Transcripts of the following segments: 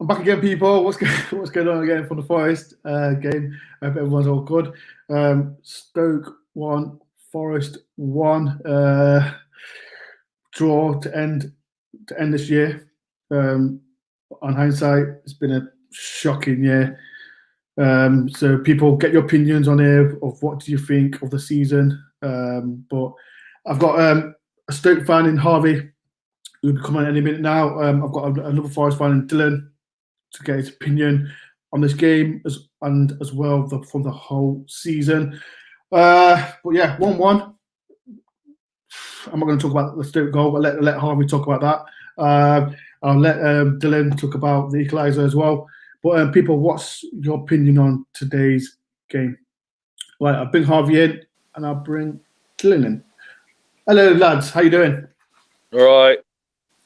I'm back again, people. What's going on again for the Forest game? I hope everyone's all good. Stoke 1, Forest 1. Draw to end this year. On hindsight, it's been a shocking year. So people, get your opinions on here of what do you think of the season. But I've got a Stoke fan in Harvey who'll be coming any minute now. I've got another Forest fan in Dylan to get his opinion on this game as well from the whole season. But yeah, 1-1. I'm not going to talk about the Stoke goal. I'll let Harvey talk about that. I'll let Dylan talk about the equaliser as well. But people, what's your opinion on today's game? Right, I'll bring Harvey in and I'll bring Dylan in. Hello, lads. How you doing? All right.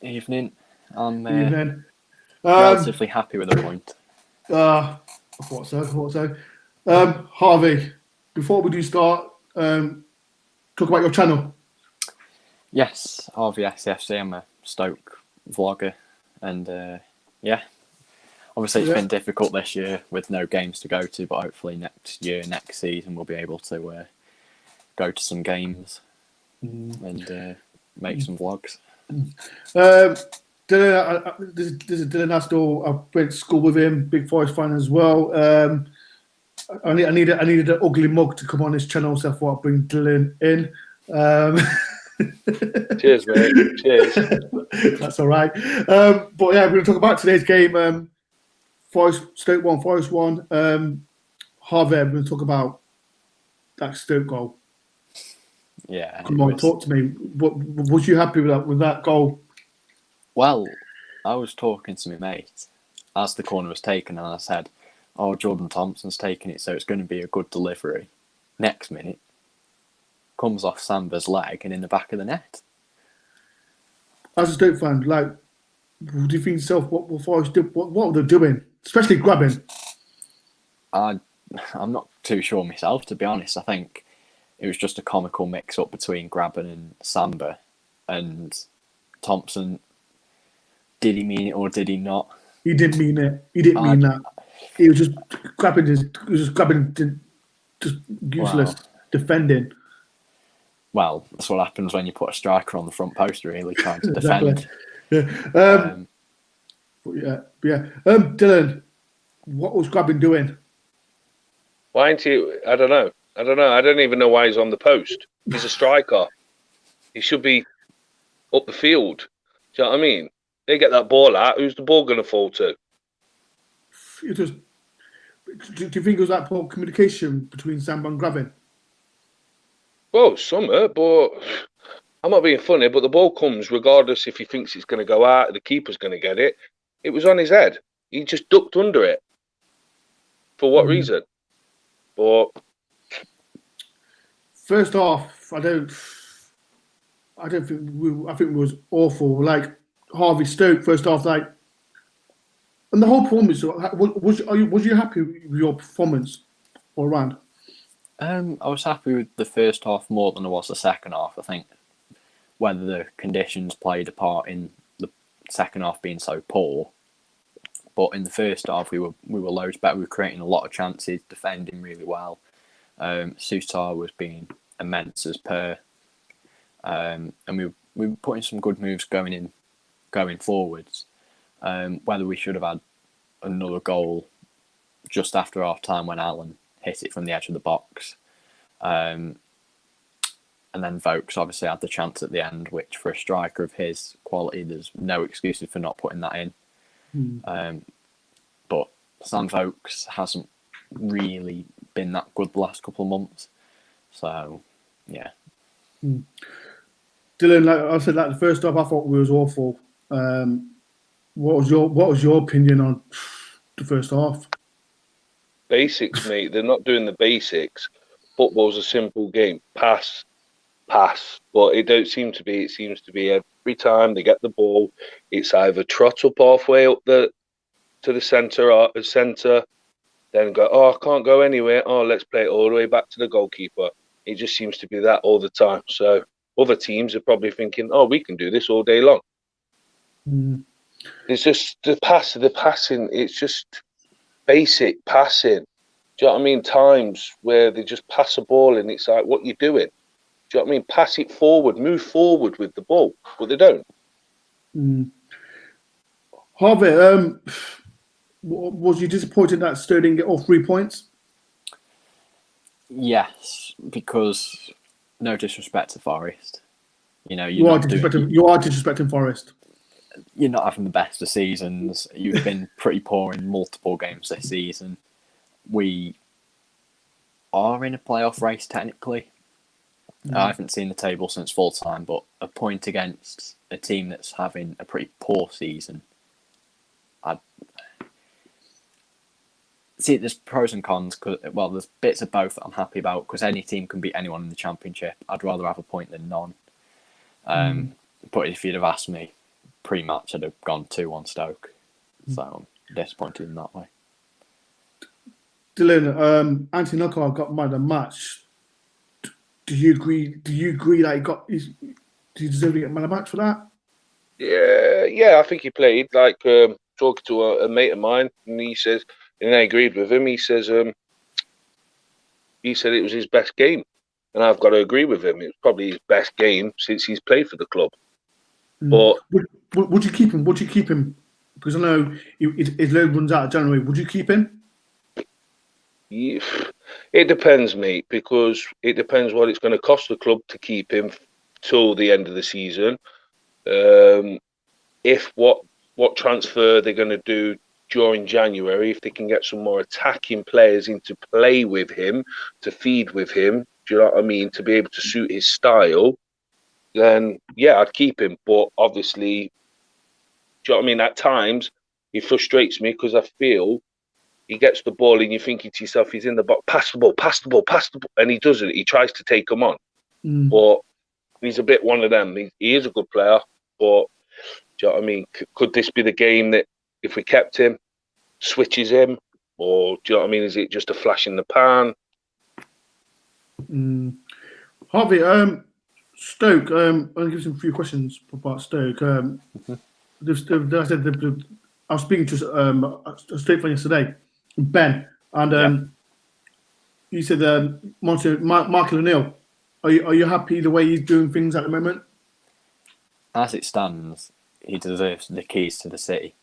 Evening. I'm Evening. relatively happy with the point. I thought so. Harvey, before we do start, talk about your channel. Yes, RVSFC. I'm a Stoke vlogger, and yeah, obviously it's been difficult this year with no games to go to, but hopefully next season, we'll be able to go to some games and make some vlogs. Dylan, this is Dylan Astor. I went to school with him, big Forest fan as well. I needed an ugly mug to come on his channel, so I thought I'd bring Dylan in. Cheers, mate. Cheers. That's all right. But yeah, we're going to talk about today's game. Stoke 1, Forest 1. Harvey, we're going to talk about that Stoke goal. Yeah. Come on, talk to me. Was you happy with that goal? Well, I was talking to my mate as the corner was taken, and I said, "Oh, Jordan Thompson's taking it, so it's going to be a good delivery." Next minute, comes off Samba's leg and in the back of the net. As a Stoke fan, like, do you think yourself what Forest did? What were they doing? Especially grabbing. I'm not too sure myself, to be honest. I think it was just a comical mix-up between Graben and Samba, and Thompson. Did he mean it or did he not? He didn't mean it. He didn't mean that. He was just grabbing just useless defending. Well, that's what happens when you put a striker on the front post, really, trying to defend. Yeah. Dylan, what was Graben doing? Why ain't he? I don't know. I don't even know why he's on the post. He's a striker. He should be up the field. Do you know what I mean? They get that ball out. Who's the ball going to fall to? Do you think it was that poor communication between Samba and Graben? Well, summer, but I'm not being funny, but the ball comes regardless if he thinks it's going to go out, the keeper's going to get it. It was on his head. He just ducked under it. For what reason? But first off, I think it was awful. Like Harvey Stoke, first off, like, and the whole performance. Was you happy with your performance all around? I was happy with the first half more than I was the second half. I think whether the conditions played a part in the second half being so poor, but in the first half we were loads better. We were creating a lot of chances, defending really well. Sutar was being immense as per, and we were putting some good moves going forwards. Whether we should have had another goal just after half time when Allen hit it from the edge of the box. And then Vokes obviously had the chance at the end, which for a striker of his quality, there's no excuses for not putting that in. But Sam Vokes hasn't really been that good the last couple of months. So, yeah. Dylan, like I said, like the first half, I thought it was awful. What was your opinion on the first half? basics, mate. They're not doing the basics. Football's a simple game. Pass. But it don't seem to be. It seems to be every time they get the ball, it's either trot up halfway up to the centre or centre, then go, oh, I can't go anywhere. Oh, let's play it all the way back to the goalkeeper. It just seems to be that all the time. So other teams are probably thinking, oh, we can do this all day long. It's just the passing. It's just basic passing. Do you know what I mean? Times where they just pass a ball and it's like, what you doing? Do you know what I mean? Pass it forward, move forward with the ball, but they don't. Harvey, was you disappointed that Stoke didn't get all 3 points? Yes, because no disrespect to Forest. You are disrespecting Forest. You're not having the best of seasons. You've been pretty poor in multiple games this season. We are in a playoff race technically. I haven't seen the table since full time, but a point against a team that's having a pretty poor season. See, there's pros and cons. There's bits of both that I'm happy about because any team can beat anyone in the Championship. I'd rather have a point than none. But if you'd have asked me pre-match, I'd have gone 2-1 Stoke. So I'm disappointed in that way. Dylan, Anthony Knockout got man of the match. Do you agree? Do you agree that do you deserve to get man of the match for that? Yeah, I think he played. Like talking to a mate of mine, and he says, and I agreed with him. He said it was his best game, and I've got to agree with him. It was probably his best game since he's played for the club. But would you keep him? Would you keep him? Because I know his loan runs out of January. Would you keep him? Yeah, it depends, mate, because it depends what it's going to cost the club to keep him till the end of the season. If what transfer they're going to do during January, if they can get some more attacking players in to play with him, to feed with him, do you know what I mean, to be able to suit his style, then yeah, I'd keep him. But obviously, do you know what I mean? At times, he frustrates me because I feel he gets the ball and you're thinking to yourself, he's in the box, pass the ball, and he doesn't. He tries to take them on. But he's a bit one of them. He is a good player, but do you know what I mean? Could this be the game that if we kept him, switches him? Or do you know what I mean? Is it just a flash in the pan? Harvey, Stoke, I'm going to give some few questions about Stoke. I was speaking to a Stoke fan yesterday, Ben, and he said, Michael O'Neill, are you happy the way he's doing things at the moment? As it stands, he deserves the keys to the city.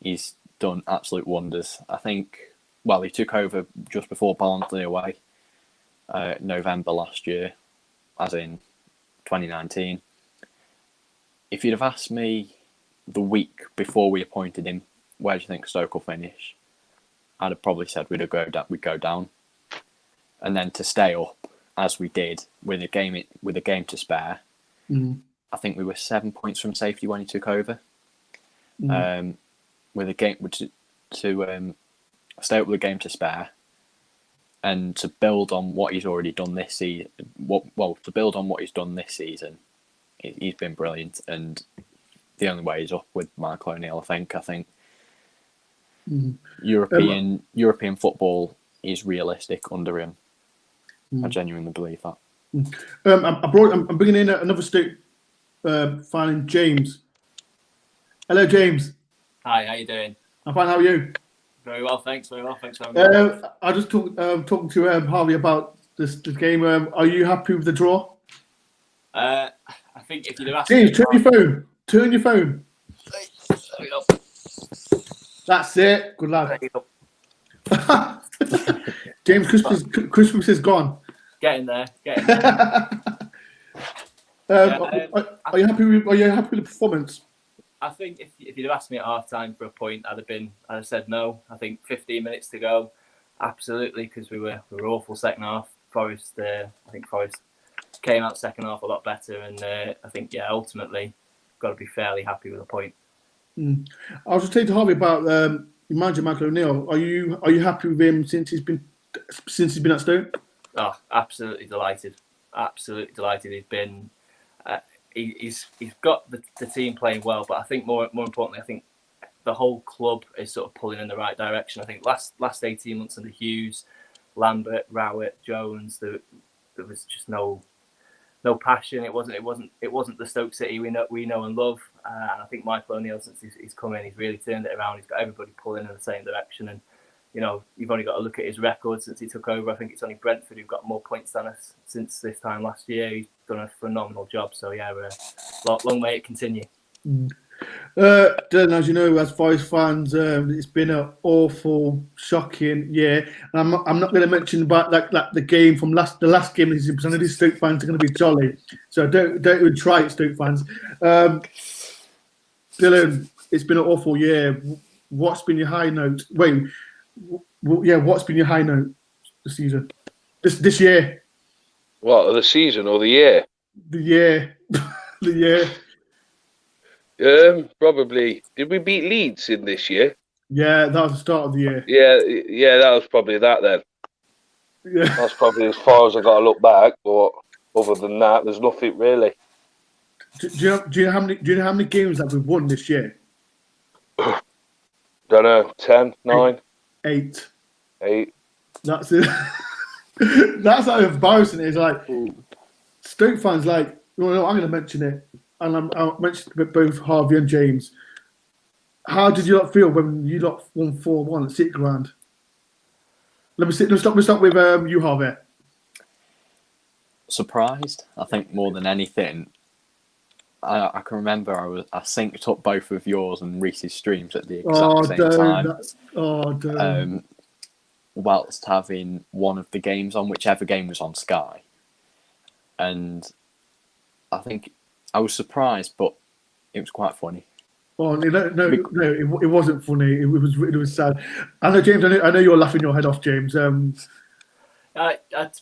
He's done absolute wonders. I think, he took over just before Barnsley away, November last year, as in 2019. If you'd have asked me the week before we appointed him, where do you think Stoke will finish? I'd have probably said we'd go down. And then to stay up, as we did, with a game to spare, I think we were 7 points from safety when he took over. With a game to stay up with a game to spare, and to build on what he's already done this season. To build on what he's done this season, he's been brilliant, and the only way is up with Michael O'Neill. I think European football is realistic under him. I genuinely believe that. I'm bringing in another Stoke fan, James. Hello, James. Hi, how you doing? I'm fine. How are you? Very well, thanks. Very well, thanks for having me. I just talking to Harvey about this game. Are you happy with the draw? I think if you'd have asked James, turn your phone. There we go. That's it. Good lad. There you go. James, Christmas is gone. Getting there. Are you happy with the performance? I think if you'd have asked me at half time for a point, I'd have said no. I think 15 minutes to go, absolutely, because we were awful second half. Forest came out second half a lot better, and I think ultimately got to be fairly happy with a point. I was just saying to Harvey about your manager Michael O'Neill. Are you happy with him since he's been at Stoke? Oh, absolutely delighted. Absolutely delighted. He's been. He's got the team playing well, but I think more importantly, I think the whole club is sort of pulling in the right direction. I think last 18 months under Hughes, Lambert, Rowett, Jones, there was just no no passion. It wasn't the Stoke City we know and love. And I think Michael O'Neill, since he's come in, he's really turned it around. He's got everybody pulling in the same direction. And you've only got to look at his record since he took over. I think it's only Brentford who've got more points than us since this time last year. He's done a phenomenal job. So yeah, we're long way to continue. Dylan, as you know, as Forest fans, it's been an awful, shocking year. And I'm not going to mention about like the game from the last game, because I know these Stoke fans are going to be jolly. So don't even try it, Stoke fans. Dylan, it's been an awful year. What's been your high note? What's been your high note this season? This year? What, the season or the year? The year. The year. Probably. Did we beat Leeds in this year? Yeah, that was the start of the year. Yeah, that was probably that then. Yeah. That's probably as far as I got to look back. But other than that, there's nothing really. Do you know how many games that we've won this year? Don't know. 10, 9, 8. 8. That's it. That's how embarrassing it is. Like Stoke fans, I'm going to mention it, and I'll mention both Harvey and James. How did you lot feel when you lot won 4-1 at City Ground? Let's start with you, Harvey. Surprised, I think, more than anything. I can remember I synced up both of yours and Reese's streams at the exact same time. Whilst having one of the games on, whichever game was on Sky. And I think I was surprised, but it was quite funny. Oh no! It wasn't funny. It was sad. I know, James. I know you're laughing your head off, James. To be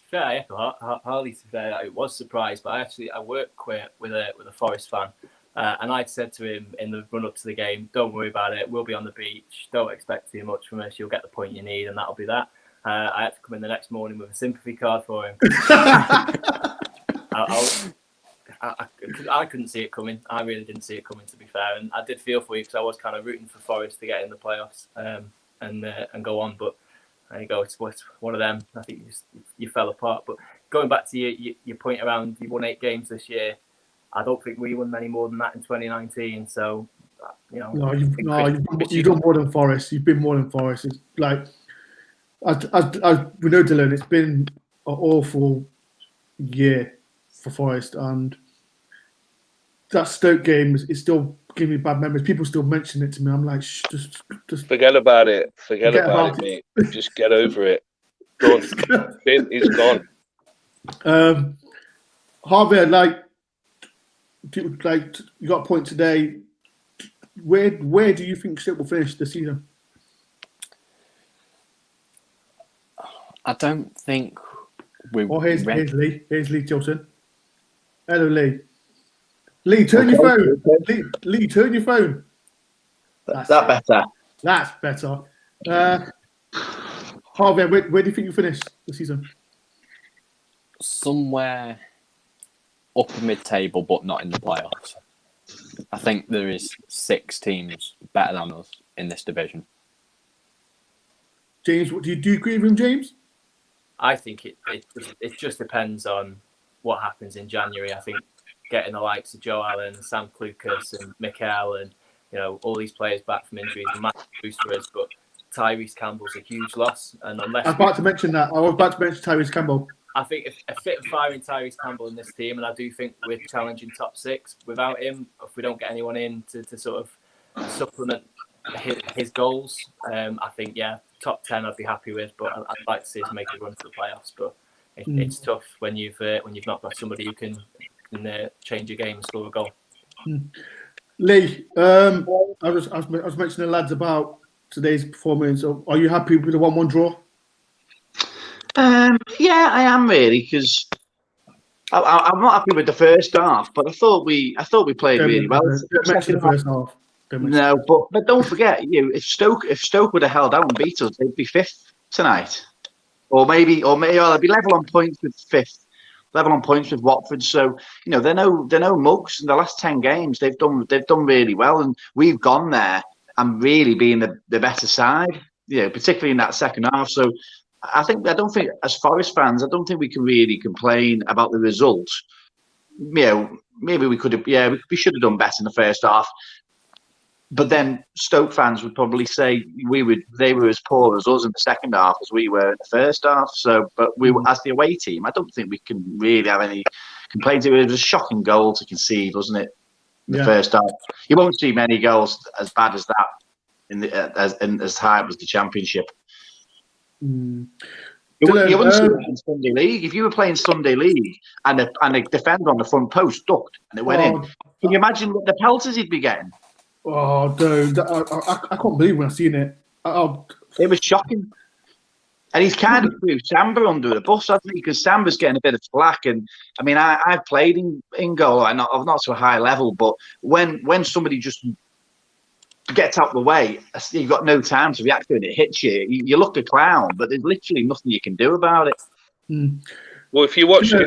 fair, I echo Harley. To be fair, it was surprised, but I work with a Forest fan, and I'd said to him in the run up to the game, "Don't worry about it. We'll be on the beach. Don't expect too much from us. You'll get the point you need, and that'll be that." I had to come in the next morning with a sympathy card for him. I couldn't see it coming. I really didn't see it coming, to be fair, and I did feel for you because I was kind of rooting for Forest to get in the playoffs and go on. But there you go. It's one of them. I think you fell apart. But going back to your point around you won 8 games this year, I don't think we won many more than that in 2019. So you've done more than Forest. You've been more than Forest. It's like as we know, Dylan, it's been an awful year for Forest, and that Stoke game is still giving me bad memories. People still mention it to me. I'm like, just forget about it. Forget about it, mate. Just get over it. Done. It's gone. Harvey, you got a point today. Where do you think Stoke will finish this season? I don't think we. Oh, here's Lee. Here's Lee Tilton. Hello, Lee. Lee, turn your phone. Lee, turn your phone. That's better. That's better. Harvey, where do you think you finish the season? Somewhere upper mid-table, but not in the playoffs. I think there is 6 teams better than us in this division. James, do you agree with him, James? I think it just depends on what happens in January. I think getting the likes of Joe Allen, Sam Clucas and Mikel and all these players back from injuries is a massive boost for us. But Tyrese Campbell's a huge loss. And unless I was about to mention Tyrese Campbell. I think a fit and firing Tyrese Campbell in this team, and I do think we're challenging top 6 without him. If we don't get anyone in to sort of supplement his goals, I think top 10 I'd be happy with, but I'd like to see us make a run to the playoffs. But it's tough when you've not got somebody who can change a game and score a goal. Lee, I was mentioning the lads about today's performance. Are you happy with the 1-1 draw? Yeah, I am really, because I'm not happy with the first half, but I thought we played really well. Don't mention the first half. No, but don't forget, if Stoke would have held out and beat us, they'd be 5th tonight, or maybe they'd be level on points with 5th, level on points with Watford. So they're no mugs. In the last 10 games, they've done really well, and we've gone there and really being the better side, particularly in that second half. So I don't think as Forest fans, I don't think we can really complain about the result. maybe we could have. Yeah, we should have done better in the first half. But then Stoke fans would probably say they were as poor as us in the second half as we were in the first half. So, but we were, as the away team, I don't think we can really have any complaints. It was a shocking goal to concede, wasn't it? In the first half, you won't see many goals as bad as that as high as the Championship. You wouldn't see that in Sunday League. If you were playing Sunday League and a defender on the front post ducked and it went in, can you imagine what the pelters he'd be getting? Oh, dude, I can't believe when I seen it. It was shocking. And he's kind of threw Samba under the bus, hasn't he? Because Samba's getting a bit of slack. And I mean, I've played in goal, not to a high level, but when somebody just gets out of the way, you've got no time to react to it. It hits you. You look a clown, but there's literally nothing you can do about it. Well, if you watch the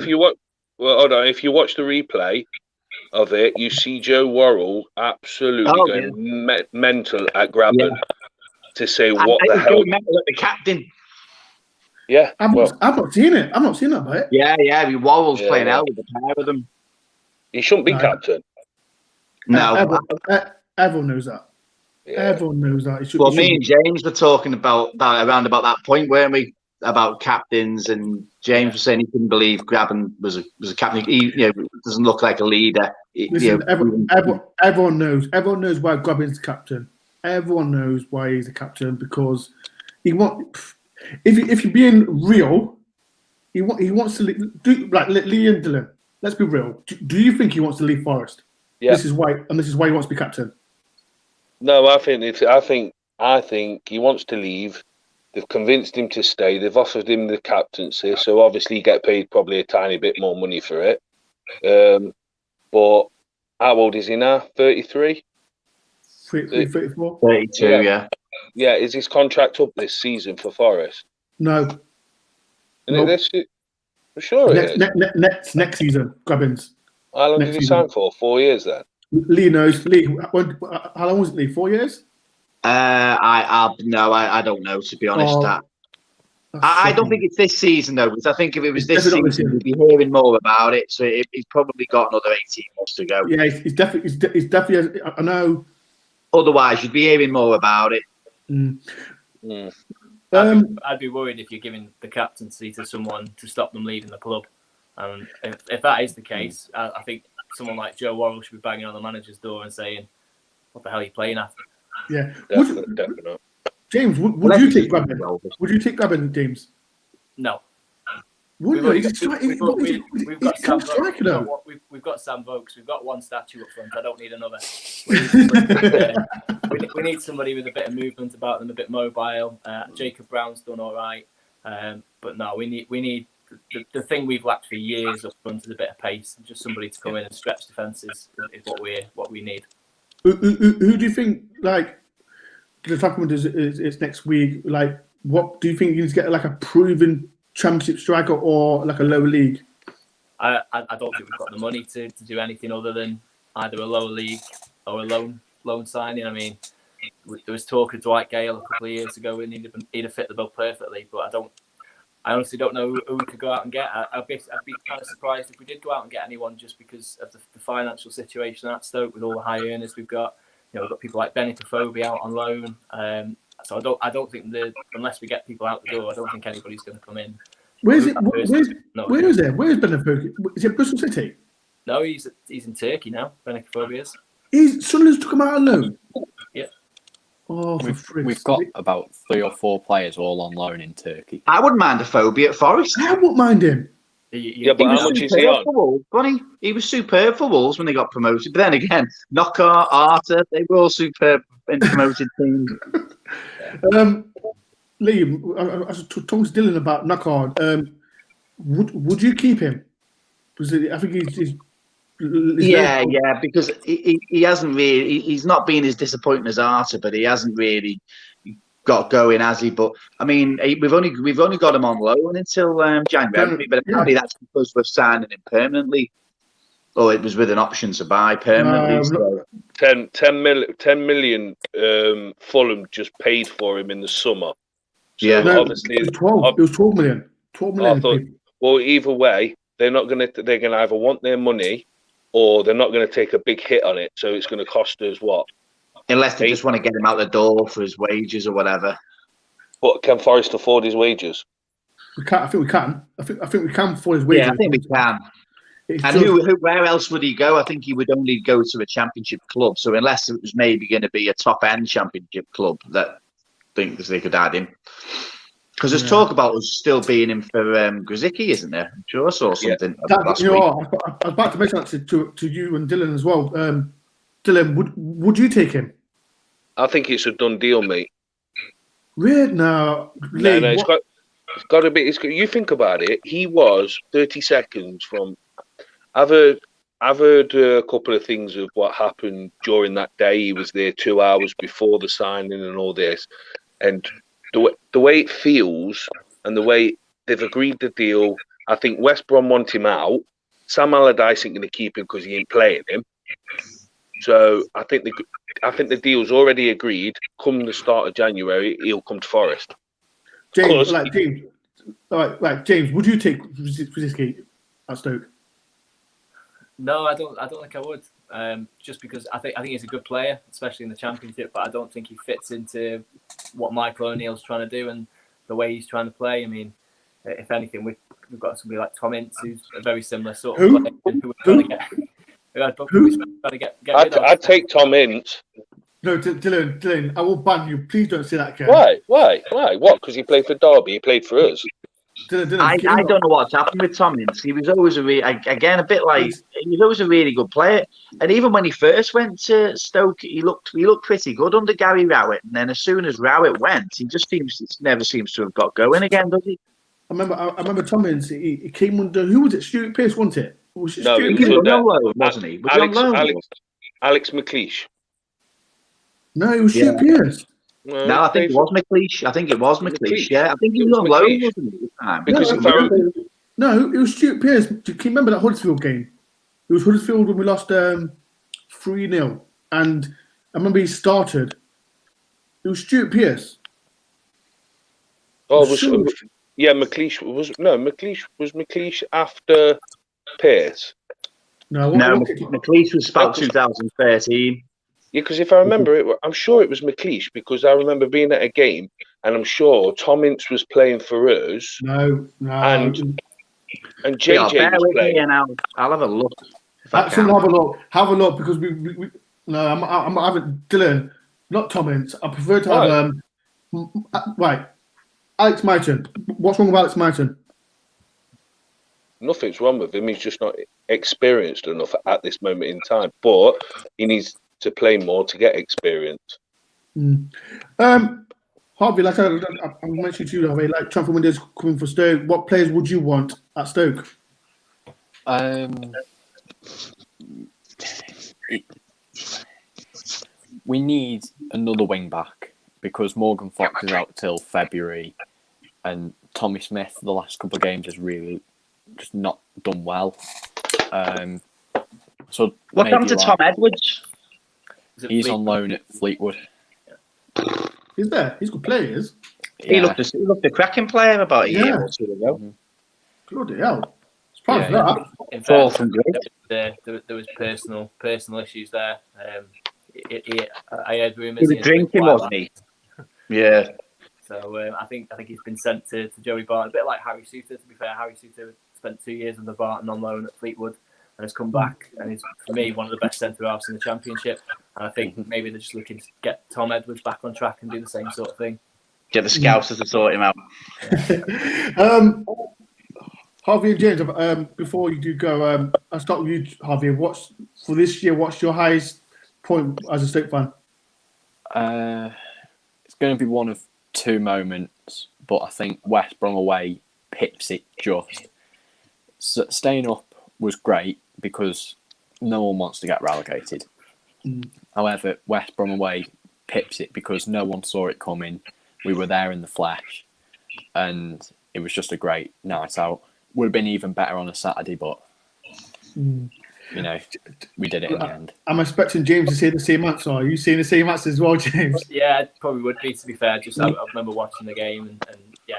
replay of it, you see Joe Worrell absolutely going mental at Grabban to say what the hell. Mental at the captain. Yeah, I've not seen it. I've not seen that, mate. Yeah. Worrell's playing hell with the pair of them. He shouldn't be captain. No, everyone knows that. Yeah. Everyone knows that. Well, me and James were talking about that around about that point, weren't we? About captains, and James was saying he couldn't believe Grabban was a captain. He doesn't look like a leader. Listen, everyone knows. Everyone knows why Grabban's the captain. Everyone knows why he's the captain because he wants. If you're being real, he wants to do like Lee and Dylan. Let's be real. Do you think he wants to leave Forest? Yeah. This is why he wants to be captain. No, I think he wants to leave. They've convinced him to stay. They've offered him the captaincy, so obviously he get paid probably a tiny bit more money for it. But how old is he now? 33? 34? 32, yeah. Yeah, is his contract up this season for Forest? No. For sure it is. Next season, Grabbins. How long did he sign for? 4 years then? Lee knows. Lee, how long was it, Lee? 4 years? I don't know, to be honest. I don't think it's this season though, because I think if it was this season, we'd be hearing more about it. So he's probably got another 18 months to go. Yeah, he's definitely. I know. Otherwise, you'd be hearing more about it. I'd be worried if you're giving the captaincy to someone to stop them leaving the club. If that is the case, I think someone like Joe Worrell should be banging on the manager's door and saying, "What the hell are you playing after?" Yeah, definitely. James, would you take Grabban? Would you take Grabban, James? No. We've got Sam Vokes. We've got one statue up front. I don't need another. We need somebody with a bit of movement about them, a bit mobile. Jacob Brown's done all right, but no, we need the thing we've lacked for years up front is a bit of pace. Just somebody to come in and stretch defences is what we need. Who do you think, like, the tournament is next week? Like, what do you think you need to get, like a proven Championship striker or like a lower league? I don't think we've got the money to do anything other than either a lower league or a loan signing. I mean, there was talk of Dwight Gale a couple of years ago, and he'd have fit the bill perfectly. But I honestly don't know who we could go out and get. I'd be kind of surprised if we did go out and get anyone, just because of the financial situation at Stoke with all the high earners we've got. We've got people like Benny Kofobi out on loan. So I don't think unless we get people out the door, I don't think anybody's going to come in. Where's Ben Kofobi? Is it Bristol City? No, he's in Turkey now. Ben Kofobi is. Sunderland's took him out on loan. Yeah. Oh, we've got about 3 or 4 players all on loan in Turkey. I wouldn't mind a Phobie at Forest. I wouldn't mind him. Yeah, but how much is he on? He was superb for Wolves when they got promoted. But then again, Knockaert, Arter, they were all superb in promoted teams. Liam, I was talking to Dylan about Knockaert. Would you keep him? Because I think he's yeah, because he hasn't really. He's not been as disappointing as Arter, but he hasn't really got going, has he? But I mean, we've only got him on loan until January, but apparently that's because we're signing him permanently. Or it was with an option to buy permanently. So. 10 million Fulham just paid for him in the summer. So yeah, obviously it was 12 million. 12 million. Well, either way, they're going to either want their money or they're not going to take a big hit on it. So it's going to cost us what? Unless they just want to get him out the door for his wages or whatever. But can Forest afford his wages? We can. I think we can. I think we can for his wages. Yeah, I think we can. It's And where else would he go? I think he would only go to a championship club. So unless it was maybe going to be a top-end championship club, that think they could add him. Because there's talk about us still being in for Grzycki, isn't there? I'm sure I saw something last week. I was about to mention that to you and Dylan as well. Dylan, would you take him? I think it's a done deal, mate. Weird now. No, it's got to be. You think about it. He was 30 seconds from. I've heard a couple of things of what happened during that day. He was there 2 hours before the signing and all this, and the way it feels and the way they've agreed the deal. I think West Brom want him out. Sam Allardyce ain't going to keep him because he ain't playing him. So I think the deal's already agreed. Come the start of January, he'll come to Forest. James, James, would you take Grzycki at Stoke? No, I don't think I would. Just because I think he's a good player, especially in the Championship. But I don't think he fits into what Michael O'Neill's trying to do and the way he's trying to play. I mean, if anything, we've got somebody like Tom Ince, who's a very similar sort of player who we're trying to get rid of. I'd take Tom Ince. No, Dylan, I will ban you. Please don't say that again. Why? What? Because he played for Derby. He played for us. Dylan, I don't know what's happened with Tom Ince. He was always he was always a really good player. And even when he first went to Stoke, he looked pretty good under Gary Rowett. And then as soon as Rowett went, he never seems to have got going again, does he? I remember Tom Ince. He came under, who was it? Stuart Pearce, wasn't it? He was on loan, wasn't he? Alex McLeish. No, it was Stuart Pearce. No, I think it was McLeish. Yeah, I think he was on loan, wasn't he? Because it was Stuart Pearce. Do you remember that Huddersfield game? It was Huddersfield when we lost 3-0. And I remember he started. It was Stuart Pearce. McLeish was McLeish after Pearce. No, McLeish was about 2013. Yeah, because if I remember it, I'm sure it was McLeish because I remember being at a game and I'm sure Tom Ince was playing for us. No. And JJ was playing. And I'll have a look. Absolutely, have a look because we I'm having Dylan, not Tom Ince. I prefer to have right. Alex Myton. What's wrong with Alex Myton? Nothing's wrong with him. He's just not experienced enough at this moment in time. But he needs to play more to get experience. Harvey, like I mentioned to you, Harvey, like transfer windows coming for Stoke. What players would you want at Stoke? We need another wing back because Morgan Fox is out till February, and Tommy Smith the last couple of games has really just not done well. So what happened to Tom Edwards? He's on loan at Fleetwood. He's there. He's good players. Yeah. He looked a cracking player about a year or two ago. Bloody hell! Surprised that. In fact, there was personal issues there. I heard rumours he was drinking, wasn't he? Yeah. So I think he's been sent to Joey Barton, a bit like Harry Souttar. To be fair, Harry Souttar spent 2 years under Barton on loan at Fleetwood and has come back and is, for me, one of the best centre halves in the Championship. And I think maybe they're just looking to get Tom Edwards back on track and do the same sort of thing. Get the Scousers to sort him out. Harvey and James, before you do go, I'll start with you, Harvey. For this year, what's your highest point as a Stoke fan? It's going to be one of two moments, but I think West Brom away pips it just. So staying up was great because no one wants to get relegated. However, West Brom away pips it because no one saw it coming. We were there in the flesh, and it was just a great night out. Would have been even better on a Saturday, but you know, we did it in the end. I'm expecting James to say the same answer. Are you saying the same answer as well, James? Yeah, it probably would be, to be fair. Just I remember watching the game, and yeah,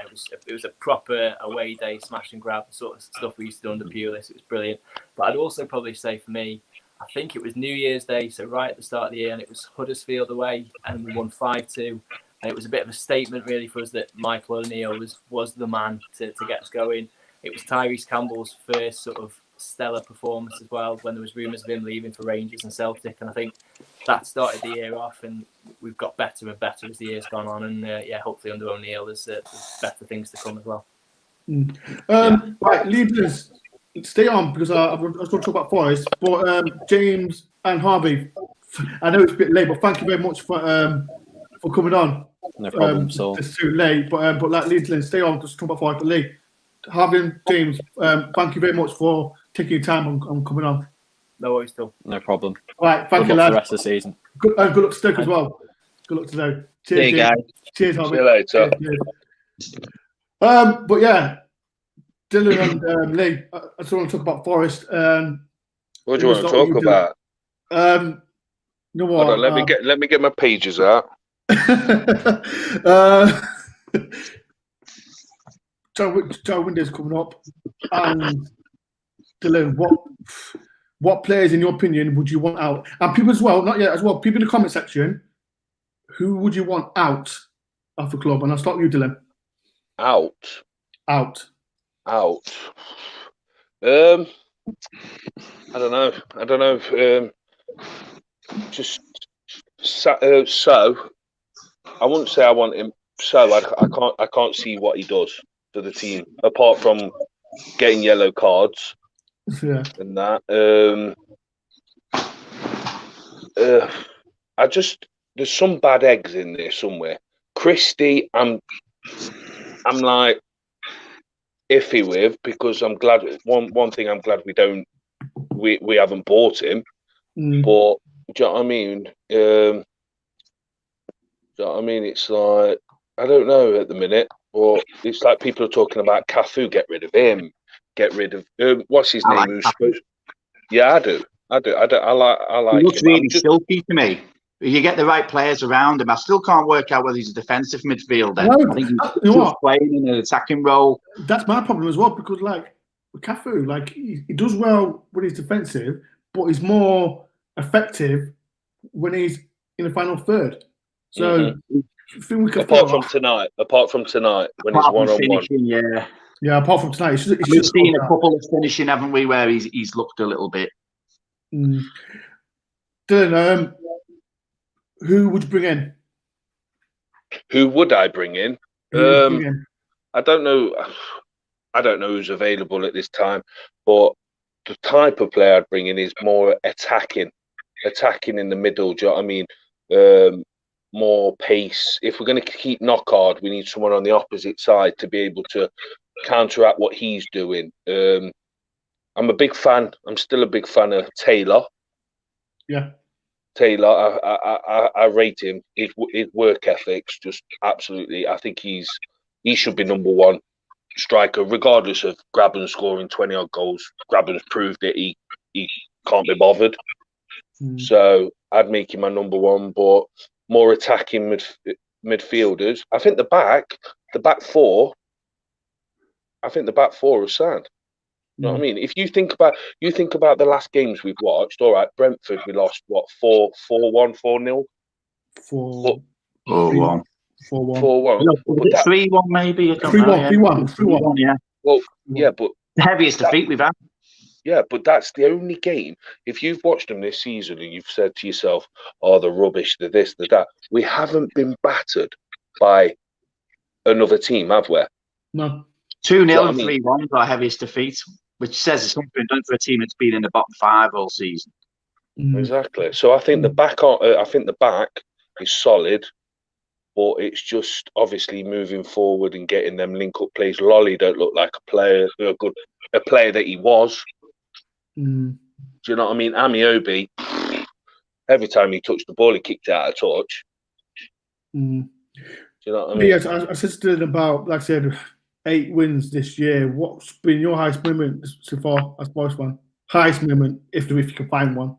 it was a proper away day, smash and grab, the sort of stuff we used to do under Pulis. It was brilliant. But I'd also probably say for me, I think it was New Year's Day, so right at the start of the year, and it was Huddersfield away, and we won 5-2. And it was a bit of a statement, really, for us that Michael O'Neill was the man to get us going. It was Tyrese Campbell's first sort of stellar performance as well, when there was rumours of him leaving for Rangers and Celtic. And I think that started the year off, and we've got better and better as the year's gone on. And hopefully under O'Neill, there's better things to come as well. Right, leaders, stay on, because I was going to talk about Forest, but James and Harvey, I know it's a bit late, but thank you very much for coming on. No problem. So it's too late, but like Leeds, stay on, just talk about Forest. But Lee, Harvey and James, thank you very much for taking your time on coming on. No worries, still. no problem. All right, thank you, Good luck lads. for the rest of the season. Good luck to Stoke as well. Good luck to Stoke. Cheers, See you guys. Cheers, Harvey. See you later. Cheers. But yeah, Dylan and Lee, I just want to talk about Forest. What do you want to talk about? You know what? Hold on, let me get my pages out. Joe Window's coming up, and Dylan, what players, in your opinion, would you want out? And people as well, not yet as well. People in the comment section, who would you want out of the club? And I'll start with you, Dylan. Out. Out. I don't know. Just so I wouldn't say I want him. So I can't see what he does for the team apart from getting yellow cards. Yeah. And that. There's some bad eggs in there somewhere. Christie, I'm like iffy with, because I'm glad. One thing I'm glad we haven't bought him. But do you know what I mean? Do you know what I mean? It's like, I don't know at the minute. Or it's like people are talking about Cafu. Get rid of him. Get rid of what's his name? Who's supposed? Yeah, I do. I like. He looks him. really silky to me. You get the right players around him. I still can't work out whether he's a defensive midfielder. No, I think he's you know just playing in an attacking role. That's my problem as well, because like with Cafu, like he does well when he's defensive, but he's more effective when he's in the final third. So I think we can apart from tonight, when he's one-on-one. Yeah, apart from tonight, we've seen a couple of finishing, haven't we, where he's looked a little bit. Dylan, who would you bring in? Who would I bring in? I don't know. I don't know who's available at this time, but the type of player I'd bring in is more attacking in the middle. Do you know what I mean? More pace. If we're going to keep Knockard, we need someone on the opposite side to be able to counteract what he's doing. I'm a big fan. I'm still a big fan of Taylor. Yeah. Taylor, I rate him. His work ethic's just absolutely. I think he should be number one striker, regardless of Grabban scoring 20 odd goals. Grabban's proved that he can't be bothered. So I'd make him my number one, but more attacking midfielders. I think the back four. I think the back four are sound. You know what I mean? If you think about the last games we've watched, all right, Brentford, we lost what, 4-1, 4-0? 4-1. 4-1. 3-1 maybe. 3-1. Yeah. Well, yeah, but the heaviest defeat we've had. Yeah, but that's the only game. If you've watched them this season and you've said to yourself, "Oh, the rubbish, the this, the that," we haven't been battered by another team, have we? No. 2-0 and 3-1 for our heaviest defeat, which says it's something done for a team that's been in the bottom 5 all season. Exactly. So I think the back is solid, but it's just obviously moving forward and getting them link-up plays. Lolly don't look like a player that he was. Do you know what I mean? Amiobi, every time he touched the ball, he kicked it out of touch. Do you know what I mean? Yes, I said to them about, like I said, 8 wins this year. What's been your highest moment so far as Forest one? Highest moment, if you can find one.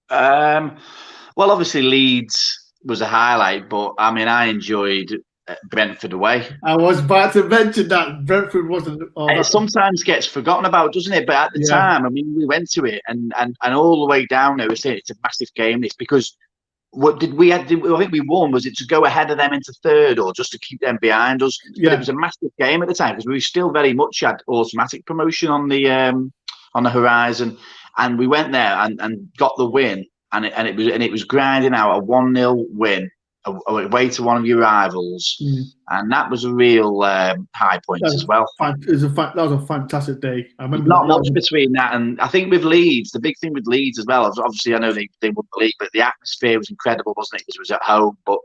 Well, obviously Leeds was a highlight, but I mean, I enjoyed Brentford away. I was about to mention that Brentford wasn't. And it sometimes gets forgotten about, doesn't it? But at the time, I mean, we went to it, and all the way down there, we saying it's a massive game. It's because what did we had? I think we won. Was it to go ahead of them into third, or just to keep them behind us? Yeah. But it was a massive game at the time because we still very much had automatic promotion on the horizon, and we went there and got the win, and it was grinding out a 1-0 win away to one of your rivals, and that was a real high point as well. That was a fantastic day. I remember not much between that, and I think with Leeds, the big thing with Leeds as well, obviously I know they won the league, but the atmosphere was incredible, wasn't it? Because it was at home. But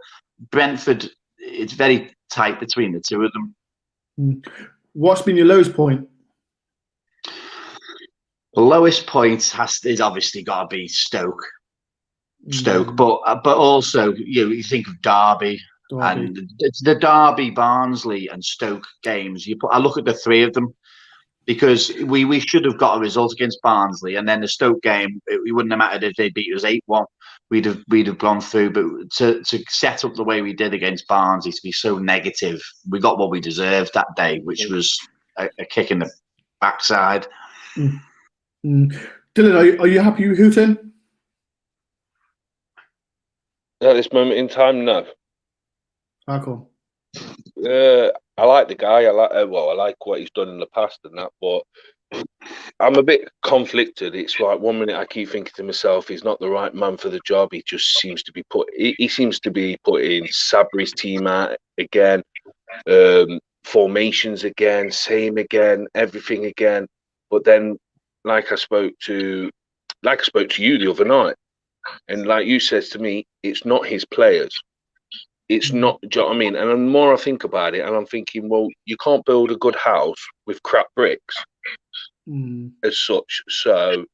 Brentford, it's very tight between the two of them. What's been your lowest point? The lowest point is obviously got to be Stoke, but also you think of Derby. And it's the Derby, Barnsley, and Stoke games. I look at the three of them because we should have got a result against Barnsley, and then the Stoke game, it wouldn't have mattered if they beat us 8-1. We'd have gone through. But to set up the way we did against Barnsley, to be so negative, we got what we deserved that day, which was a kick in the backside. Dylan, are you happy with Houghton? At this moment in time, no. How come? I like the guy. I like what he's done in the past and that, but I'm a bit conflicted. It's like 1 minute I keep thinking to myself, he's not the right man for the job. He just seems to be he seems to be putting Sabry's team out again, formations again, same again, everything again. But then, like I spoke to you the other night, and like you said to me, it's not his players. It's not, do you know what I mean? And the more I think about it, and I'm thinking, well, you can't build a good house with crap bricks as such. So, do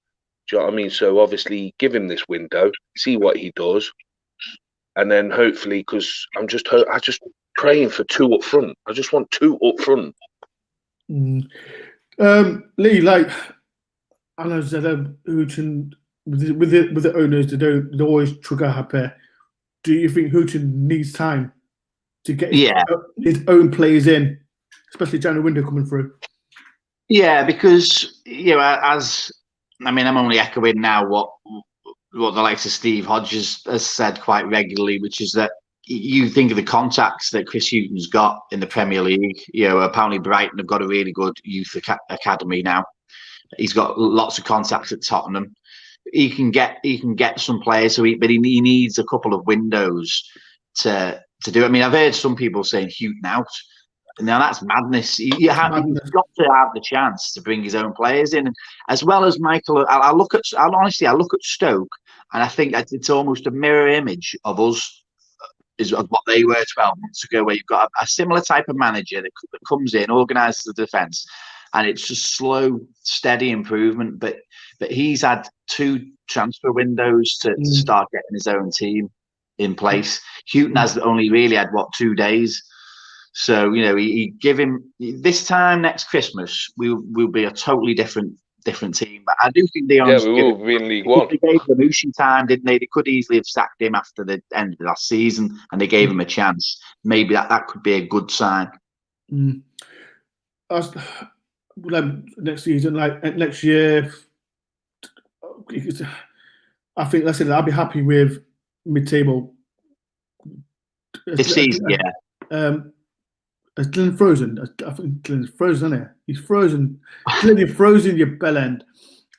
you know what I mean? So obviously give him this window, see what he does. And then hopefully, because I just praying for 2 up front. I just want 2 up front. Lee, like, I know that Houghton, with the owners, they always trigger happy. Do you think Houghton needs time to get his own players in, especially January window coming through? Yeah, because I'm only echoing now what the likes of Steve Hodges has said quite regularly, which is that you think of the contacts that Chris Houghton's got in the Premier League. Apparently Brighton have got a really good youth academy now. He's got lots of contacts at Tottenham. He can get some players, but he needs a couple of windows to do it. I mean, I've heard some people saying Houghton out. Now that's madness. He's got to have the chance to bring his own players in, and as well as Michael. I look at Stoke, and I think that it's almost a mirror image of us, is of what they were 12 months ago, where you've got a similar type of manager that comes in, organises the defence, and it's just slow, steady improvement. But he's had 2 transfer windows to start getting his own team in place. Houghton has only really had 2 days. So he give him this time next Christmas, we'll be a totally different team. But I do think they we will be in League One. They gave Lamushi time, didn't they? They could easily have sacked him after the end of last season, and they gave him a chance. Maybe that could be a good sign. Next season, like next year, I think, like I said, I'll be happy with mid-table. This season, yeah. Is Glenn frozen? I think Glenn's frozen, isn't he? He's frozen. Glenn, you're frozen, you bellend.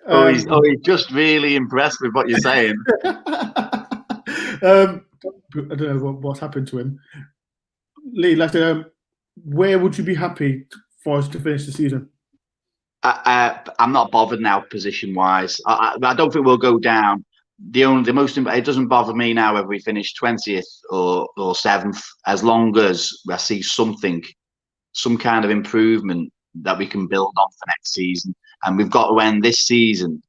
He's just really impressed with what you're saying. I don't know what's happened to him. Lee, where would you be happy for us to finish the season? I'm not bothered now, position-wise. I don't think we'll go down. It doesn't bother me now whether we finish 20th or 7th, as long as I see some kind of improvement that we can build on for next season. And we've got to end this season,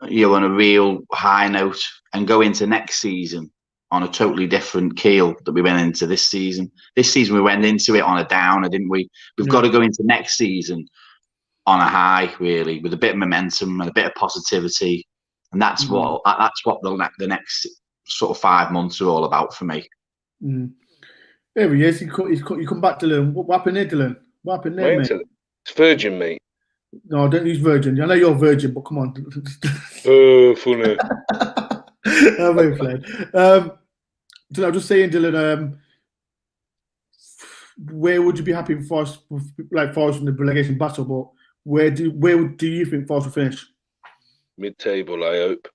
on a real high note, and go into next season on a totally different keel that we went into this season. This season we went into it on a downer, didn't we? We've got to go into next season on a high, really, with a bit of momentum and a bit of positivity. And that's what the next sort of 5 months are all about for me. There he is. You come back, Dylan. What happened there, Dylan? What happened there, mate? It's Virgin, mate. No, don't use Virgin. I know you're Virgin, but come on. Oh, funny. I'm very played. Dylan, I'm just saying, Dylan. Where would you be happy for us, like Forest in the relegation battle? But where do you think Forest will finish? Mid-table, I hope.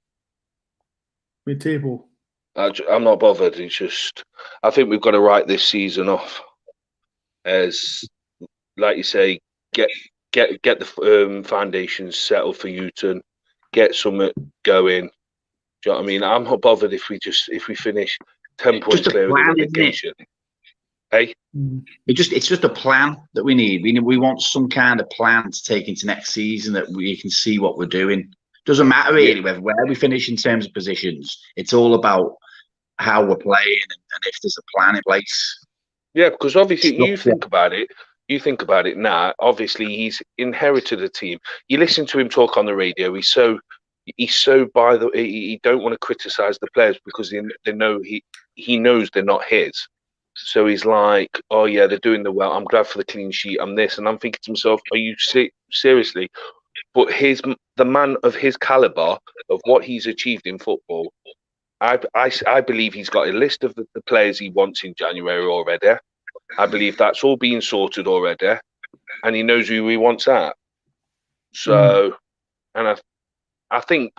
Mid-table. I'm not bothered. It's just I think we've got to write this season off as, like you say, get the foundations settled for Newton, get something going. Do you know what I mean? I'm not bothered if we finish 10 points clear of the relegation. Hey, it's just a plan that we need. We want some kind of plan to take into next season that we can see what we're doing. Doesn't matter really where we finish in terms of positions. It's all about how we're playing and if there's a plan in place. Yeah, because obviously you think about it now. Obviously, he's inherited a team. You listen to him talk on the radio. He's so he don't want to criticize the players because they know he knows they're not his. So he's like, oh yeah, they're doing well. I'm glad for the clean sheet. I'm this, and I'm thinking to myself, are you seriously? But the man of his caliber, of what he's achieved in football, I believe he's got a list of the players he wants in January already. I believe that's all being sorted already, and he knows who he wants out. So, and I think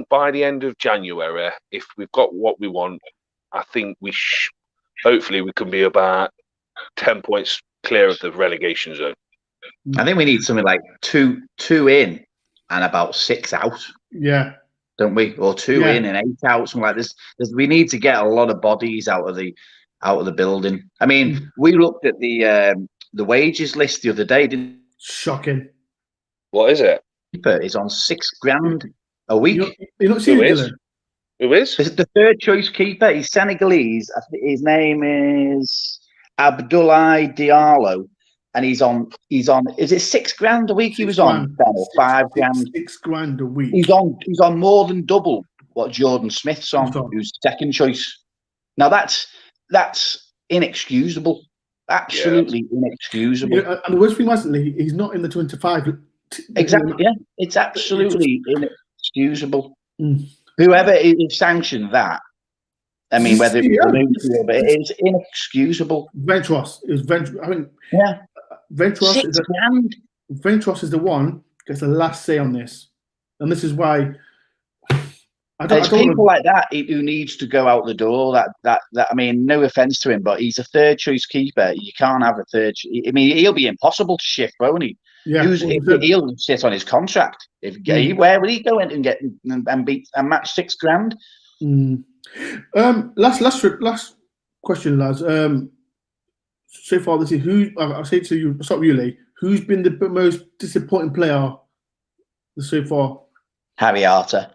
by the end of January, if we've got what we want, I think hopefully we can be about 10 points clear of the relegation zone. I think we need something like two in and about 6 out. Yeah. Don't we? Or 2 in and 8 out, something like this. We need to get a lot of bodies out of the building. I mean, we looked at the wages list the other day. Shocking. What is it? Is on $6,000 a week. You're not seeing it, Who is? This is the third choice keeper. He's Senegalese. I think his name is Abdoulaye Diallo. And he's on. Is it $6,000 a week? He was on or $5,000. $6,000 a week. He's on more than double what Jordan Smith's on, who's second choice. Now that's inexcusable. Absolutely inexcusable. Yeah, and the worst thing was, he's not in the 25. Exactly. Yeah, it's absolutely inexcusable. Whoever sanctioned that. I mean, whether it was but it's inexcusable. Ventros is I mean, Ventros is the one gets the last say on this, and this is why. There's people like that who needs to go out the door. That I mean, no offense to him, but he's a third choice keeper. You can't have a third. I mean, he'll be impossible to shift, won't he? Yeah, he'll sit on his contract. Where would he go in and get and beat and match $6,000? Last question, lads. So far this is who I'll say to you. Stop you, Lee. Who's been the most disappointing player so far? Harry Arter.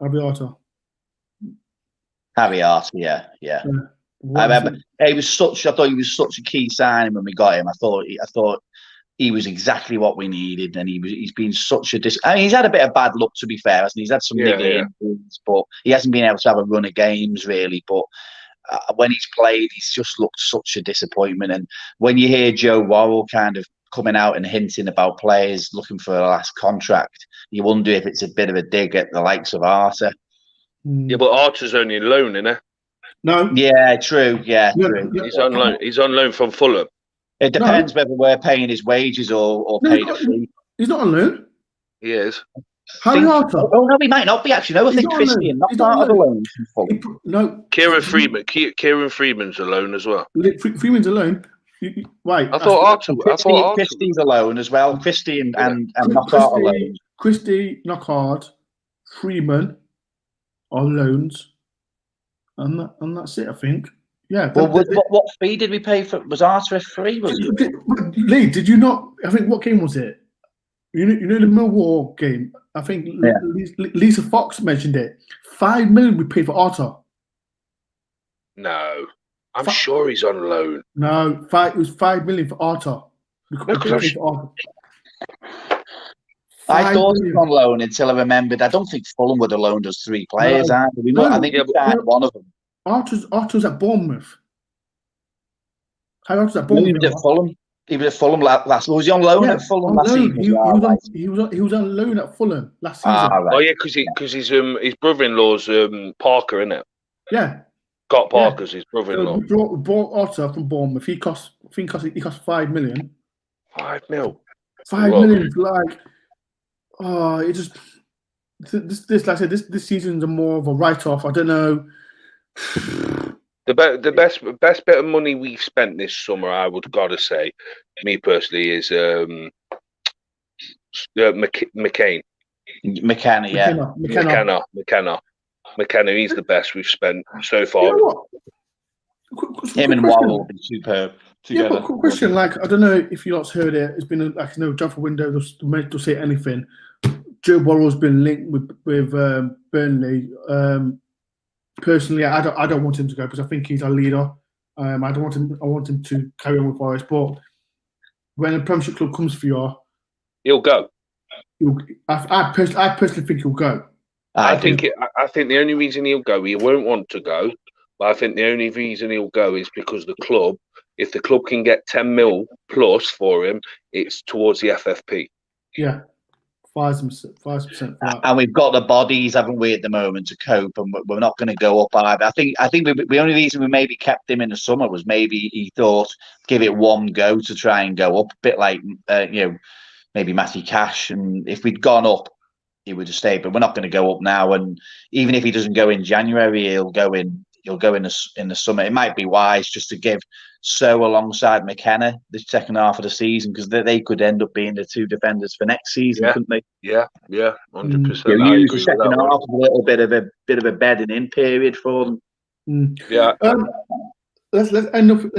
Yeah. I remember I thought he was such a key signing when we got him. I thought he was exactly what we needed, and he's been such a I mean, he's had a bit of bad luck, to be fair, hasn't he? He's had some niggly injuries, but he hasn't been able to have a run of games really. But when he's played, he's just looked such a disappointment. And when you hear Joe Worrell kind of coming out and hinting about players looking for a last contract, you wonder if it's a bit of a dig at the likes of Arter. Yeah, but Arter's only on loan, isn't it? No. Yeah, true. Yeah, true. He's on loan. He's on loan from Fulham. It depends whether we're paying his wages or paying a fee. He's not on loan. He is. Harry Arter. Oh no, he might not be actually. No, I think Christian not part of the loan from Fulham. No. Kieran Freeman's a loan as well. Freeman's a loan. Right. I thought Christie's a loan as well. Christie and Knockhart are loans. Christie, Knockhart, Freeman are loans, and that's it. I think. Yeah. Well, what fee did we pay for? Was Arter a free? Was it? Lee, did you not? I think what game was it? You know the Millwall game. I think Lisa Fox mentioned it. $5 million we paid for Arter. No. I'm sure he's on loan. No, it was $5 million for Arter. I thought he was on loan until I remembered. I don't think Fulham would have loaned us 3 players. I think we signed one of them. Arter's at Bournemouth. How old is that? He Bournemouth. was at Fulham. He was at Fulham last. Was he on loan at Fulham last season? He was on loan at Fulham last season. Right. Oh yeah, because his brother-in-law's Parker, isn't it? Yeah. Scott Parker's his So brother-in-law. we bought Otter from Bournemouth. He cost 5 million. 5 mil. 5 million. Like, it just this like I said, this season's more of a write-off. I don't know. The best bit of money we've spent this summer, I would gotta say, me personally, is McCain. McKenna, yeah. McKenna, he's the best we've spent so far. You know what? Him and Waddle will be superb together. Yeah, but quick question. Like, I don't know if you lot's heard it. It's been like transfer window. To say anything. Joe Burrow's been linked with Burnley. Personally, I don't want him to go because I think he's our leader. I don't want him. I want him to carry on with Forest. But when a Premiership club comes for you, He'll go. I personally think he'll go. I think the only reason he'll go, he won't want to go, but I think the only reason he'll go is because the club, if the club can get 10 mil plus for him, it's towards the FFP. Yeah, 5% for that. And we've got the bodies, haven't we, at the moment to cope, and we're not going to go up either. I think the only reason we maybe kept him in the summer was maybe he thought give it one go to try and go up, a bit like maybe Matty Cash, and if we'd gone up, he would have stayed. But we're not going to go up now, and even if he doesn't go in January, he'll go in the summer. It might be wise just to give So alongside McKenna the second half of the season, because they could end up being the two defenders for next season, couldn't they? Yeah, 100%. Use the second half as a little bit of a bedding in period for them. Yeah. Let's end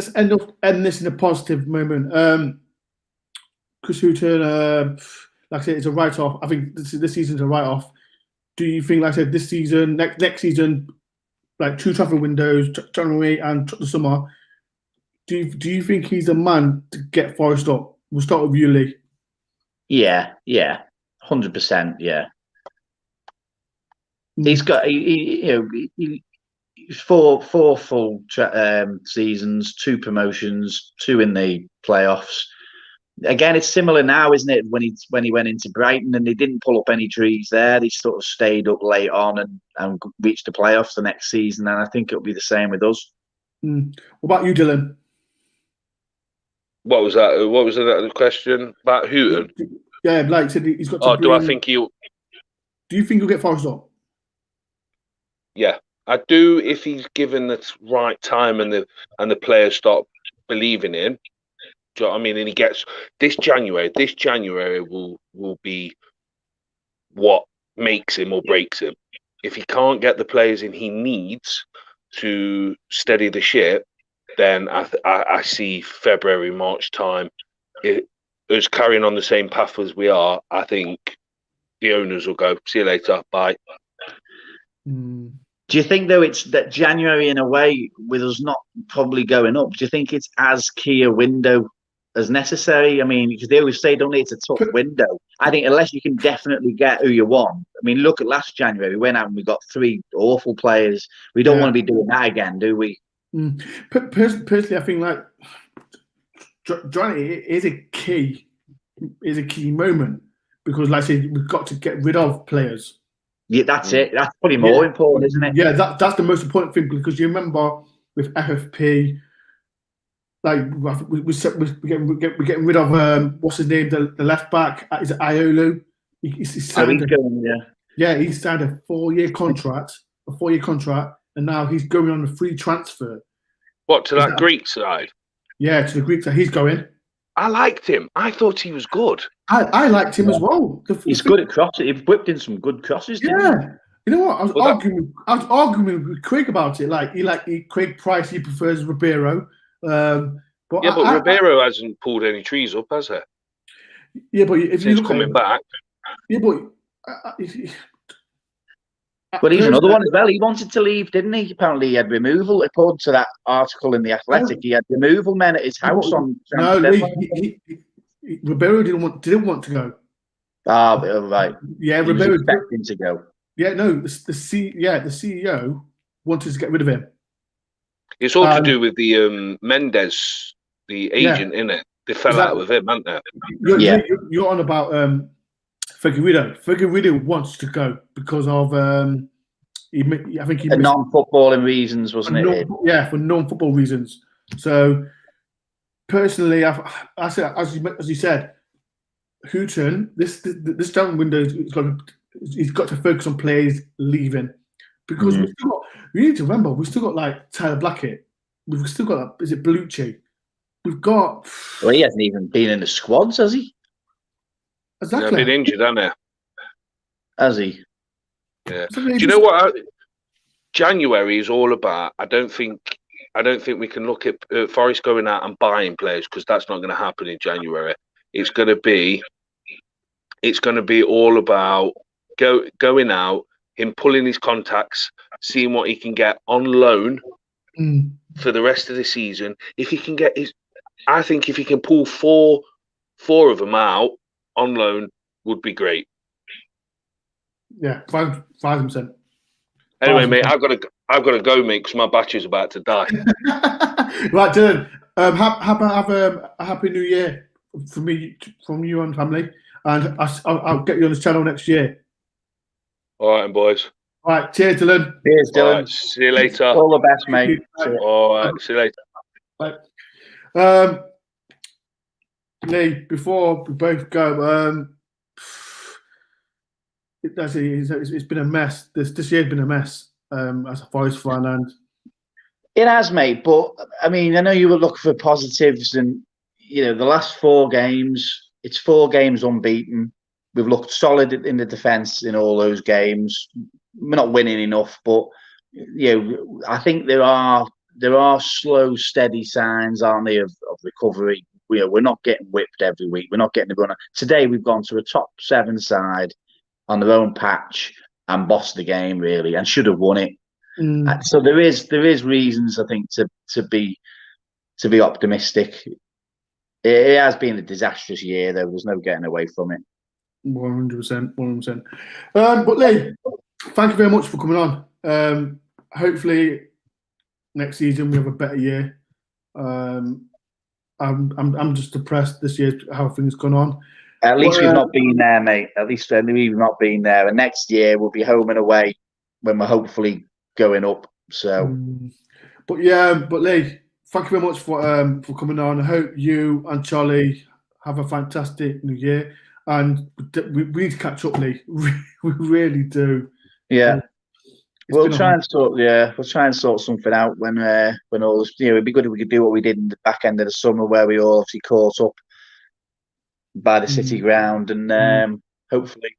this in a positive moment. Chris Hughton, like I said, it's a write-off. I think this season's a write-off. Do you think, like I said, this season, next season, like 2 transfer windows, January and the summer, do you think he's a man to get Forest up? We'll start with you, Lee. Yeah, 100%. Yeah, he's got he's 4 full seasons, 2 promotions, 2 in the playoffs. Again, it's similar now, isn't it? When he went into Brighton and they didn't pull up any trees there, they sort of stayed up late on and reached the playoffs the next season. And I think it'll be the same with us. What about you, Dylan? What was that? What was the question about Houghton? Yeah, like I said, he's got to. Do I think he'll? Do you think he'll get Forest up? Yeah, I do. If he's given the right time and the players stop believing in. Do you know what I mean? And he gets this January. This January will be what makes him or breaks him. If he can't get the players in he needs to steady the ship, then I see February, March time. Us carrying on the same path as we are, I think the owners will go, see you later, bye. Do you think, though, it's that January, in a way, with us not probably going up, do you think it's as key a window as necessary? I mean, because they always say, don't they, it's a tough window. I think unless you can definitely get who you want. I mean, look at last January. We went out and we got 3 awful players. We don't want to be doing that again, do we? Personally, I think like Johnny is a key moment because, like I said, we've got to get rid of players. Yeah, that's it. That's probably more important, isn't it? Yeah, that's the most important thing because you remember with FFP, like we're getting rid of what's his name, the left back. Is it Iolu? He signed he signed a 4-year contract, and now he's going on a free transfer. What, to that Greek side? Yeah, to the Greek side. He's going. I liked him. I thought he was good. I liked him as well. He's good at crosses. He whipped in some good crosses. You know what? I was arguing with Craig about it. Craig Price. He prefers Ribeiro. But Ribeiro hasn't pulled any trees up, has he? Yeah, but if you look coming back. Yeah, but. But he's another one as well. He wanted to leave, didn't he? Apparently, he had removal. According to that article in the Athletic, he had removal men at his house on. No, Ribeiro didn't want to go. Right. Yeah, he Ribeiro was expecting to go. Yeah, no, the CEO wanted to get rid of him. It's all to do with the Mendes the agent, innit? They fell out with him, haven't they? You're on about Figueiredo. Figueiredo wants to go because of I think he missed non-footballing reasons, wasn't it? For non-football reasons. So personally, I said, as you said, Houghton, this down window, he's got to focus on players leaving because we need to remember we've still got like Tyler Blackett, we've still got is it Bellucci, we've got. Well, he hasn't even been in the squads, has he? Exactly. He's been injured, hasn't he? Has he? Yeah. Do you know what? January is all about. I don't think we can look at Forest going out and buying players because that's not going to happen in January. It's going to be all about going out, him pulling his contacts, seeing what he can get on loan for the rest of the season. If he can get I think if he can pull four of them out on loan, would be great. Yeah, 5%. Anyway, mate, I've got to go, mate, because my battery's about to die. Right, Dylan. Have a happy New Year from you and family, and I'll get you on this channel next year. All right, boys. All right, cheers, Dylan. Cheers, Dylan. Right, see you later. All the best, mate. All right, see you later. Bye. Lee, before we both go, it's been a mess. This year's been a mess as a Forest fan, and it has, mate. But I mean, I know you were looking for positives, and the last 4 games, it's 4 games unbeaten. We've looked solid in the defence in all those games. We're not winning enough, but I think there are slow, steady signs, aren't they, of recovery. We're not getting whipped every week. We're not getting the runner. Today we've gone to a top 7 side on their own patch and bossed the game really, and should have won it. So there is reasons, I think, to be optimistic. It has been a disastrous year, though. There's no getting away from it. 100%. But Lee, thank you very much for coming on. Hopefully, next season we have a better year. I'm just depressed this year how things gone on. At least we've not been there, mate. At least we've not been there. And next year we'll be home and away when we're hopefully going up. So, but Lee, thank you very much for coming on. I hope you and Charlie have a fantastic new year, and we need to catch up, Lee. We really do. Yeah. We'll try and sort something out when all this. It'd be good if we could do what we did in the back end of the summer, where we all obviously caught up by the city ground, and hopefully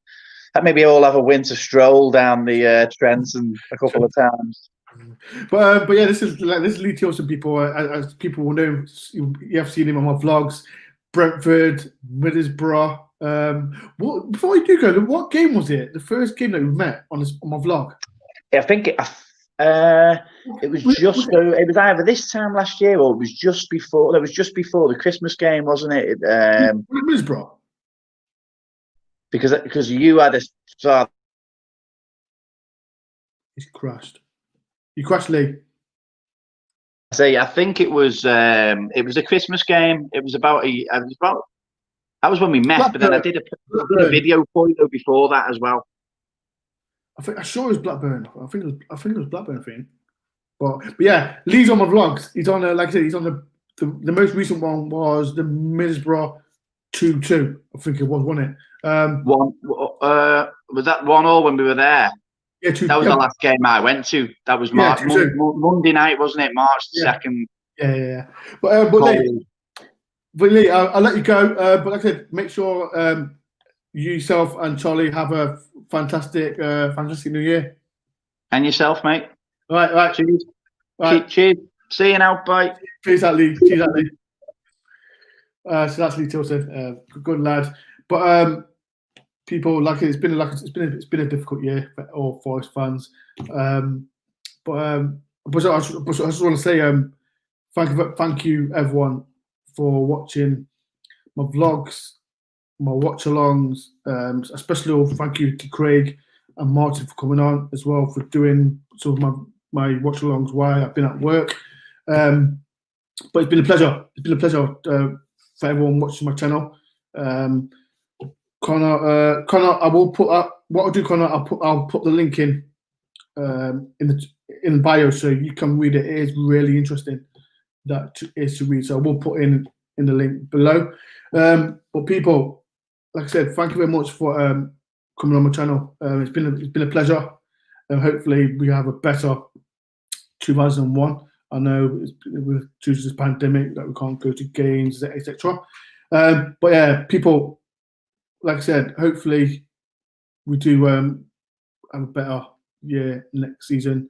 maybe all have a winter stroll down the Trenton a couple of times. But yeah, this is Lee Tilson. People, as people will know, you have seen him on my vlogs. Brentford, Middlesbrough. Before you do go, what game was it? The first game that we met on my vlog. I think it was it was either this time last year or it was just before. It was just before the Christmas game, wasn't it? Middlesbrough. Because you had a start. He's crashed. You crashed, Lee. I think it was a Christmas game. It was about that was when we met, Blackburn. But then I did a video photo before that as well. I'm sure it was Blackburn. I think it was Blackburn thing. But yeah, Lee's on my vlogs. He's on like I said, he's on the most recent one was the Middlesbrough 2-2. I think it was, wasn't it? Was that 1-1 when we were there? Yeah, 2. That was the last game I went to. That was Monday night, wasn't it? March 2nd. Yeah. But Lee, I'll let you go. But like I said, make sure yourself and Charlie have a fantastic new year. And yourself, mate. All right. Cheers. Right. Cheers. See you now. Bye. Cheers, Lee. So that's Lee Tilson. Good lad. But people, like it's been a difficult year for all Forest fans. But I just want to say thank you everyone for watching my vlogs, my watch-alongs, especially thank you to Craig and Martin for coming on as well, for doing some of my watch-alongs while I've been at work. But it's been a pleasure. It's been a pleasure for everyone watching my channel. Connor, I will put up what I'll do. Connor, I'll put the link in the bio so you can read it. It is really interesting. That is to read. So I will put in the link below. But people, like I said, thank you very much for coming on my channel. It's been a pleasure. Hopefully we have a better 2001. I know it's, due to this pandemic that we can't go to games, etc. But yeah, people, like I said, hopefully we do have a better year next season,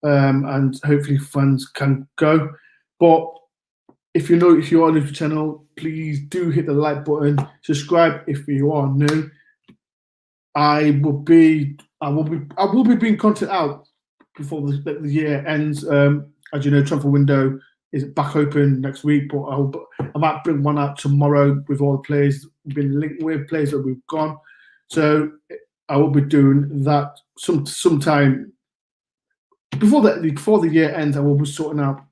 and hopefully fans can go. But if you are new to the channel, please do hit the like button. Subscribe if you are new. I will be bringing content out before the year ends. As you know, transfer window is back open next week, but I might bring one out tomorrow with all the players we've been linked with, players that we've gone. So I will be doing that sometime before the year ends. I will be sorting out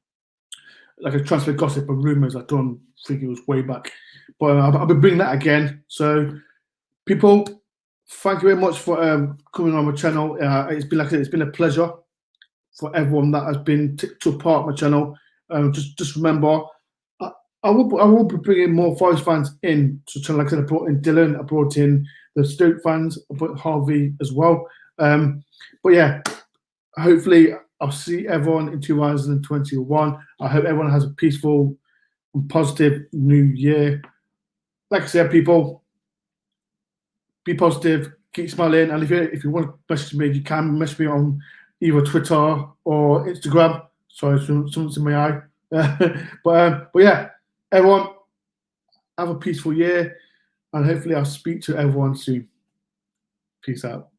like a transfer gossip and rumours I've done. I think it was way back, but I'll be bringing that again. So people, thank you very much for coming on my channel. It's been, like I said, it's been a pleasure for everyone that has been took part of my channel. Just remember, I will be bringing more Forest fans in to channel. Like I said, I brought in Dylan, I brought in the Stoke fans, I brought Harvey as well. But yeah, hopefully I'll see everyone in 2021. I hope everyone has a peaceful and positive new year. Like I said, people, be positive, keep smiling, and if you want to message me, you can message me on either Twitter or Instagram. Sorry, something's in my eye. But yeah, everyone, have a peaceful year, and hopefully I'll speak to everyone soon. Peace out.